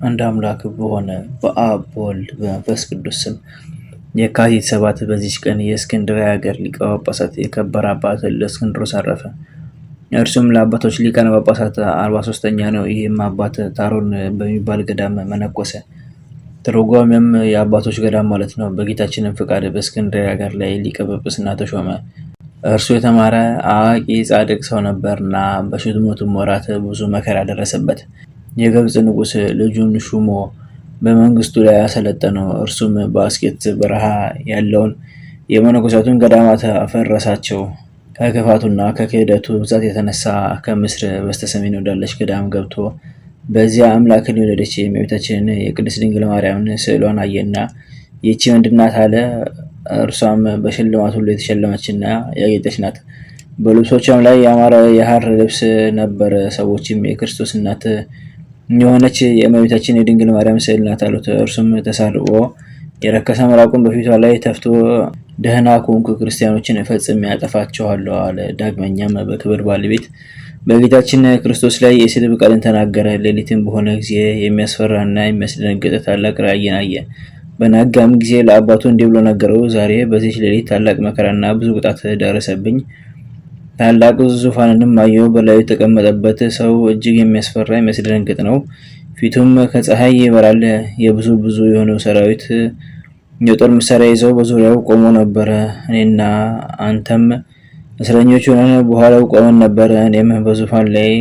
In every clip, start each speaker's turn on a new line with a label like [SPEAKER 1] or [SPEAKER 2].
[SPEAKER 1] አንድ አምላክ በሆነ በአብ በወልድ በመንፈስ ቅዱስ ስም የካቲት 7 በዚች ቀን የእስክንድርያ ሀገር ሊቀ ጳጳሳት የከበረ አባት እለእስክንድሮስ አረፈ። እርሱም ለአባቶች ሊቃነ ጳጳሳት 43ኛ ነው። ይህም አባት ታሮን በሚባል ገዳም መነኮሰ። ትርጓሜም የአባቶች ገዳም ማለት ነው። በጌታችንም ፍቃድ በእስክንድርያ ሀገር ላይ ሊቀ ጵጵስና ተሾመ። እርሱ የተማረ አዋቂ ጻድቅ ሰው ነበርና በሹመቱም ወራት ብዙ መከራ ደረሰበት። የግብፅ ንጉሥ ልጁን ሹሞ በመንግስቱ ላይ ያሰለጠነው። እርሱም በአስኬት በረሃ ያለውን የመነኮሳቱን ገዳማት አፈረሳቸው። ከክፋቱና ከክህደቱ ብዛት የተነሳ ከምስር በስተሰሜን ወዳለች ገዳም ገብቶ በዚያ አምላክን የወለደች የእመቤታችንን የቅድስት ድንግል ማርያምን ስዕሏን አየና ይህች ምንድን ናት አለ። እርሷም በሽልማት ሁሉ የተሸለመችና ያጌጠች ናት። በልብሶቿም ላይ ያማረ የሐር ልብስ ነበር። ሰዎችም የክርስቶስ እናት የሆነች የእመቤታችን የድንግል ማርያም ስዕል ናት አሉት። እርሱም ተሳልቆ የረከሰ ምራቁን በፊቷ ላይ ተፍቶ ደህና ከሆንኩ ክርስቲያኖችን ፈጽሜ ያጠፋቸዋለሁ አለ። ዳግመኛም በክብር ባለቤት በጌታችን ክርስቶስ ላይ የስድብ ቃልን ተናገረ። ሌሊትም በሆነ ጊዜ የሚያስፈራና የሚያስደነግጥ ታላቅ ራእይን አየ። በነጋም ጊዜ ለአባቱ እንዲህ ብሎ ነገረው። ዛሬ በዚች ሌሊት ታላቅ መከራና ብዙ ቅጣት ደረሰብኝ። ታላቅ ዙፋንንም አየሁ። በላዩ የተቀመጠበት ሰው እጅግ የሚያስፈራ የሚያስደነግጥ ነው። ፊቱም ከፀሐይ ይበራል። የብዙ የሆኑ ሰራዊት የጦር መሳሪያ ይዘው በዙሪያው ቆሞ ነበረ። እኔና አንተም እስረኞች ሆነን በኋላው ቆመን ነበረ። እኔም በዙፋን ላይ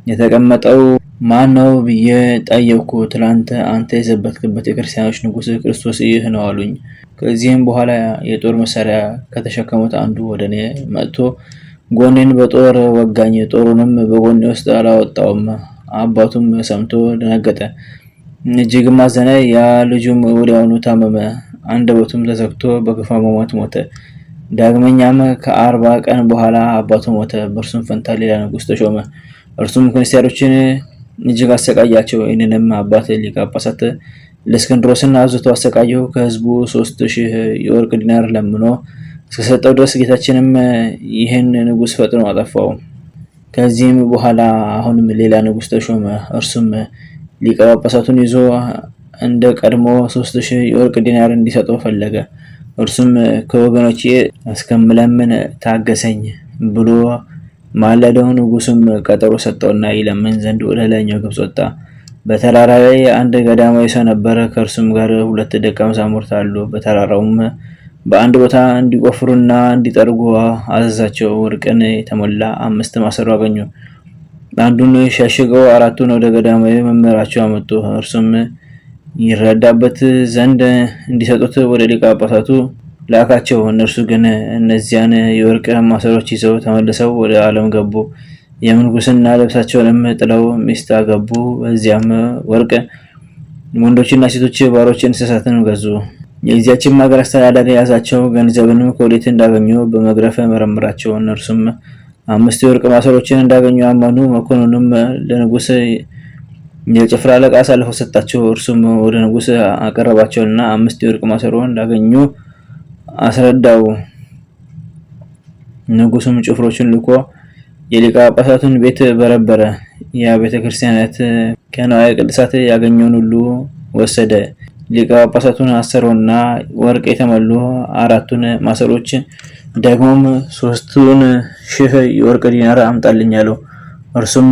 [SPEAKER 1] የተቀመጠው ማን ነው ብዬ ጠየቅኩ። ትላንት አንተ የዘበትክበት የክርስቲያኖች ንጉሥ ክርስቶስ ይህ ነው አሉኝ። ከዚህም በኋላ የጦር መሳሪያ ከተሸከሙት አንዱ ወደ እኔ መጥቶ ጎኔን በጦር ወጋኝ። ጦሩንም በጎኔ ውስጥ አላወጣውም። አባቱም ሰምቶ ደነገጠ፣ እጅግም አዘነ። ያ ልጁም ወዲያውኑ ታመመ፣ አንደበቱም ተዘግቶ በክፉ አሟሟት ሞተ። ዳግመኛም ከ40 ቀን በኋላ አባቱ ሞተ። በእርሱም ፈንታ ሌላ ንጉሥ ተሾመ። እርሱም ክርስቲያኖችን እጅግ አሰቃያቸው። ይህንንም አባት ሊቀ ጳጳሳት እለእስክንድሮስን አብዝቶ አሰቃየው። ከህዝቡ 3000 የወርቅ ዲናር ለምኖ እስከሰጠው ድረስ ጌታችንም ይህን ንጉሥ ፈጥኖ አጠፋው። ከዚህም በኋላ አሁንም ሌላ ንጉሥ ተሾመ። እርሱም ሊቀ ጳጳሳቱን ይዞ እንደ ቀድሞ 3000 የወርቅ ዲናር እንዲሰጠው ፈለገ። እርሱም ከወገኖቼ እስከምለምን ታገሰኝ ብሎ ማለደው። ንጉሱም ቀጠሮ ሰጠውና ይለምን ዘንድ ወደ ላይኛው ግብፅ ወጣ። በተራራ ላይ አንድ ገዳማዊ ሰው ነበረ። ከእርሱም ጋር 2 ደቀ መዛሙርት አሉ። በተራራውም በአንድ ቦታ እንዲቆፍሩና እንዲጠርጉ አዘዛቸው። ወርቅን የተሞላ 5 ማሰሮ አገኙ። አንዱን ሸሽገው 4ቱን ወደ ገዳማዊ መምህራቸው አመጡ። እርሱም ይረዳበት ዘንድ እንዲሰጡት ወደ ሊቀ ጳጳሳቱ ላካቸው። እነርሱ ግን እነዚያን የወርቅ ማሰሮች ይዘው ተመልሰው ወደ ዓለም ገቡ። የምንኩስና ልብሳቸውንም ጥለው ሚስት አገቡ። በዚያም ወርቅ ወንዶችና ሴቶች ባሮች፣ እንስሳትን ገዙ። የዚያችም ሀገር አስተዳዳሪ ያዛቸው። ገንዘብንም ከወዴት እንዳገኙ በመግረፍ መረምራቸው። እነርሱም 5 የወርቅ ማሰሮችን እንዳገኙ አመኑ። መኮንኑም ለንጉሥ የጭፍራ አለቃ አሳልፎ ሰጣቸው። እርሱም ወደ ንጉሥ አቀረባቸውና 5 የወርቅ ማሰሮ እንዳገኙ አስረዳው። ንጉሱም ጭፍሮችን ልኮ የሊቀ ጳጳሳቱን ቤት በረበረ። የቤተ ክርስቲያናት ከንዋየ ቅድሳት ያገኘውን ሁሉ ወሰደ። ሊቀ ጳጳሳቱን አሰረውና ወርቅ የተሞሉ 4ቱን ማሰሮች ደግሞም 3000 የወርቅ ዲናር አምጣልኝ አለው። እርሱም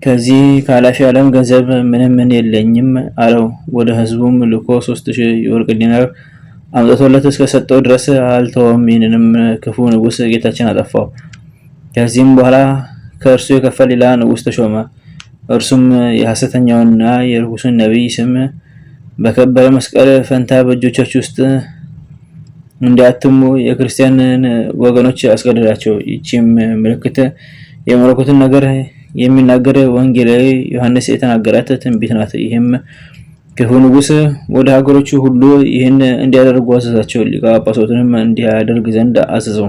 [SPEAKER 1] ከዚህ ከኃላፊ ዓለም ገንዘብ ምንም የለኝም አለው። ወደ ህዝቡም ልኮ 3000 የወርቅ ዲናር አምጥቶለት እስከሰጠው ድረስ አልተወም። ይህንንም ክፉ ንጉሥ ጌታችን አጠፋው። ከዚህም በኋላ ከእርሱ የከፋ ሌላ ንጉሥ ተሾመ። እርሱም የሐሰተኛውንና የርኩሱን ነቢይ ስም በከበረ መስቀል ፈንታ በእጆቻችሁ ውስጥ እንዲያትሙ የክርስቲያንን ወገኖች አስገደዳቸው። ይህችም ምልክት የመለኮትን ነገር የሚናገር ወንጌላዊ ዮሐንስ የተናገራት ትንቢት ናት። ይህም ክፉ ንጉሥ ወደ ሀገሮቹ ሁሉ ይህን እንዲያደርጉ አዘዛቸው። ሊቀ ጳጳሳቱንም እንዲያደርግ ዘንድ አዘዘው።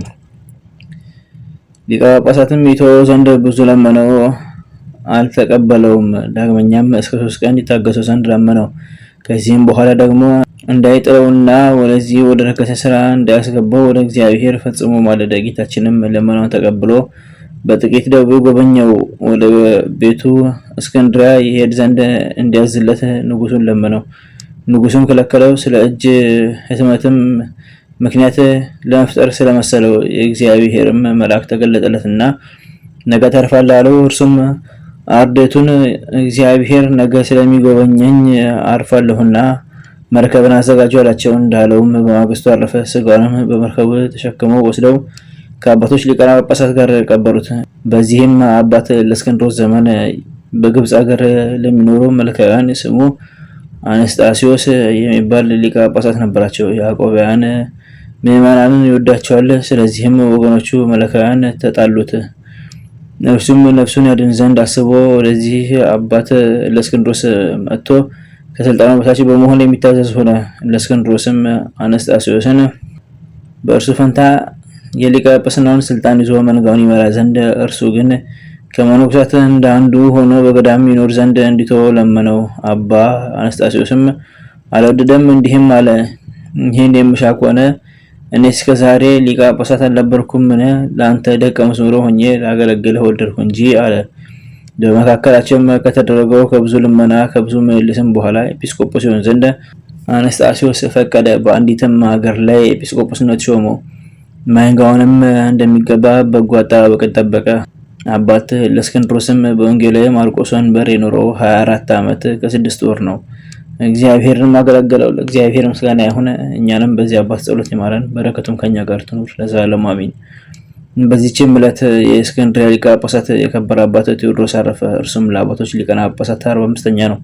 [SPEAKER 1] ሊቀ ጳጳሳትም ይተወው ዘንድ ብዙ ለመነው፣ አልተቀበለውም። ዳግመኛም እስከ 3 ቀን ይታገሰው ዘንድ ለመነው። ከዚህም በኋላ ደግሞ እንዳይጥለውና ወደዚህ ወደ ረከሰ ስራ እንዳያስገባው ወደ እግዚአብሔር ፈጽሞ ማለደ። ጌታችንም ልመናውን ተቀብሎ በጥቂት ደዌ ጎበኘው። ወደ ቤቱ እስክንድርያ ይሄድ ዘንድ እንዲያዝለት ንጉሱን ለመነው። ንጉሱም ከለከለው። ስለ እጅ ህትመትም ምክንያት ለመፍጠር ስለመሰለው የእግዚአብሔርም መልአክ ተገለጠለትና ነገ ተርፋለህ አለው። እርሱም አርድእቱን እግዚአብሔር ነገ ስለሚጎበኘኝ አርፋለሁና መርከብን አዘጋጁ አላቸው። እንዳለውም በማግስቱ አረፈ። ስጋውንም በመርከቡ ተሸክመው ወስደው ከአባቶች ሊቃነ ጳጳሳት ጋር ቀበሩት። በዚህም አባት ለእስክንድሮስ ዘመን በግብፅ ሀገር ለሚኖሩ መልካውያን ስሙ አነስጣሲዮስ የሚባል ሊቀ ጳጳሳት ነበራቸው። ያዕቆባውያን ምዕመናንን ይወዳቸዋል። ስለዚህም ወገኖቹ መልካውያን ተጣሉት። እርሱም ነፍሱን ያድን ዘንድ አስቦ ወደዚህ አባት ለእስክንድሮስ መጥቶ ከስልጣኑ በታች በመሆን የሚታዘዝ ሆነ። ለእስክንድሮስም አነስጣሲዮስን በእርሱ ፈንታ የሊቀ ጵጵስናውን ስልጣን ይዞ መንጋውን ይመራ ዘንድ፣ እርሱ ግን ከመነኮሳት እንደ አንዱ ሆኖ በገዳም ይኖር ዘንድ እንዲተወው ለመነው። አባ አነስጣሲዮስም አልወደደም። እንዲህም አለ፣ ይህን የምሻ ከሆነ እኔ እስከ ዛሬ ሊቀ ጳጳሳት አልነበርኩምን? ለአንተ ደቀ መዝሙር ሆኜ ላገለግልህ ወደድኩ እንጂ አለ። በመካከላቸውም ከተደረገው ከብዙ ልመና ከብዙ ምልልስም በኋላ ኤጲስቆጶስ ይሆን ዘንድ አነስጣሲዮስ ፈቀደ። በአንዲትም ሀገር ላይ ኤጲስቆጶስነት ሾመው። መንጋውንም እንደሚገባ በጎ አጠባበቅ ጠበቀ። አባት ለእስክንድሮስም በወንጌላዊ ማርቆስ ወንበር የኖረው 24 ዓመት ከ6 ወር ነው። እግዚአብሔርን አገለገለው። ለእግዚአብሔር ምስጋና ይሁን፣ እኛንም በዚህ አባት ጸሎት ይማረን፣ በረከቱም ከኛ ጋር ትኑር ለዘላለሙ አሜን። በዚህችም ዕለት የእስክንድርያ ሊቀ ጳጳሳት የከበረ አባት ቴዎድሮስ አረፈ። እርሱም ለአባቶች ሊቃነ ጳጳሳት 45ኛ ነው።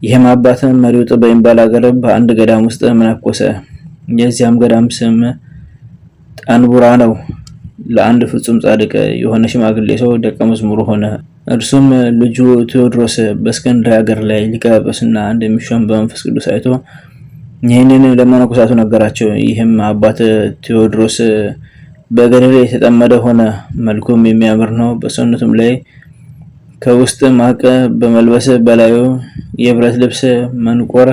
[SPEAKER 1] ይህም አባት መሪውጥ በሚባል ሀገር በአንድ ገዳም ውስጥ መነኮሰ። የዚያም ገዳም ስም ጣንቡራ ነው። ለአንድ ፍጹም ጻድቅ የሆነ ሽማግሌ ሰው ደቀ መዝሙር ሆነ። እርሱም ልጁ ቴዎድሮስ በእስክንድርያ ሀገር ላይ ሊቀ ጵጵስና እንደሚሾም በመንፈስ ቅዱስ አይቶ ይህንን ለመነኮሳቱ ነገራቸው። ይህም አባት ቴዎድሮስ በገድል የተጠመደ ሆነ። መልኩም የሚያምር ነው። በሰውነቱም ላይ ከውስጥ ማቅ በመልበስ በላዩ የብረት ልብስ መንቆር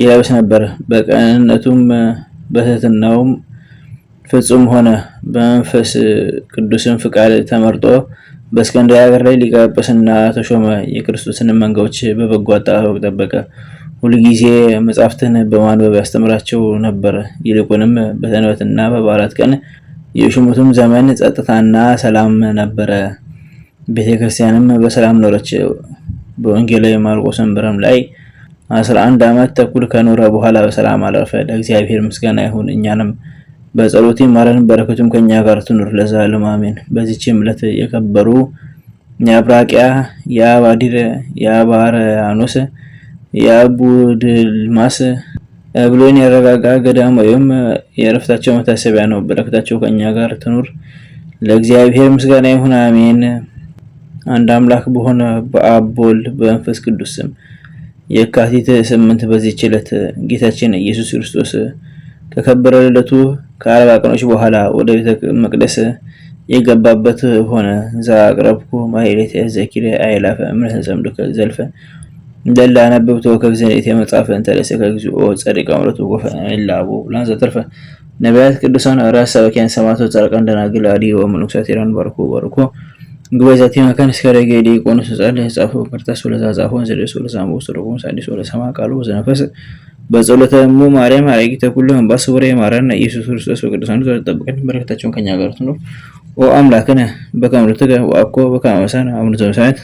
[SPEAKER 1] ይለብስ ነበር። በቅንነቱም በትሕትናውም ፍጹም ሆነ። በመንፈስ ቅዱስን ፍቃድ ተመርጦ በእስክንድርያ ሀገር ላይ ሊቀ ጵጵስና ተሾመ። የክርስቶስን መንጋዎች በበጎ አጠባበቅ ጠበቀ። ሁልጊዜ መጻሕፍትን በማንበብ ያስተምራቸው ነበር። ይልቁንም በሰንበትና በበዓላት ቀን የሹመቱም ዘመን ጸጥታና ሰላም ነበረ። ቤተክርስቲያንም በሰላም ኖረች። በወንጌላዊ ማርቆስ ወንበርም ላይ 11 ዓመት ተኩል ከኖረ በኋላ በሰላም አረፈ። ለእግዚአብሔር ምስጋና ይሁን፣ እኛንም በጸሎት ይማረን፣ በረከቱም ከኛ ጋር ትኑር ለዘላለሙ አሜን። በዚህችም ዕለት የከበሩ የአብራቂያ፣ የአባዲር፣ የአባርያኖስ፣ የአቡድልማስ ብሎን ያረጋጋ ገዳማዊም የዕረፍታቸው መታሰቢያ ነው። በረከታቸው ከኛ ጋር ትኑር ለእግዚአብሔር ምስጋና ይሁን አሜን። አንድ አምላክ በሆነ በአብ በወልድ በመንፈስ ቅዱስ ስም የካቲት 8 በዚህች ዕለት ጌታችን ኢየሱስ ክርስቶስ ከከበረ ልደቱ ከ40 ቀኖች በኋላ ወደ ቤተ መቅደስ የገባበት ሆነ። ዘአቅረብኩ ማሕሌተ ዘኪርየ አእላፈ እምነተ ጸምዱከ ዘልፈ እንደላ አነበብቶ ከግዘኔት የመጽሐፍን ተለሰከ እግዚኦ ጸሪቀ አምረቱ ጎፈ ኢላቡ ላንዘ ተርፈ ነቢያት ቅዱሳን ሐዋርያት ሰባክያን ሰማዕታት ጻድቃን ደናግል አዲ ወመነኮሳት ሄራን ባርኮ ባርኮ ጉባኤዛቲ መካን እስከረገ ዲቆን ጻለ ጻፈ ከርታስ ወለዛ ጻፈውን ዘደሱ ለሳሙ ወሰረቁን ሳዲስ ወለሰማ ቃሉ ዘነፈስ በጸሎተ እሙ ማርያም አረጊተ ኩሉ እንባስወረ ማረና ኢየሱስ ክርስቶስ ወቅዱሳኑ ተጠብቀን በረከታቸውን ከኛ ጋር ትኑር። ኦ አምላክነ በከመ ትገ ወአኮ በከመ መሳነ አቡነ ዘበሰማያት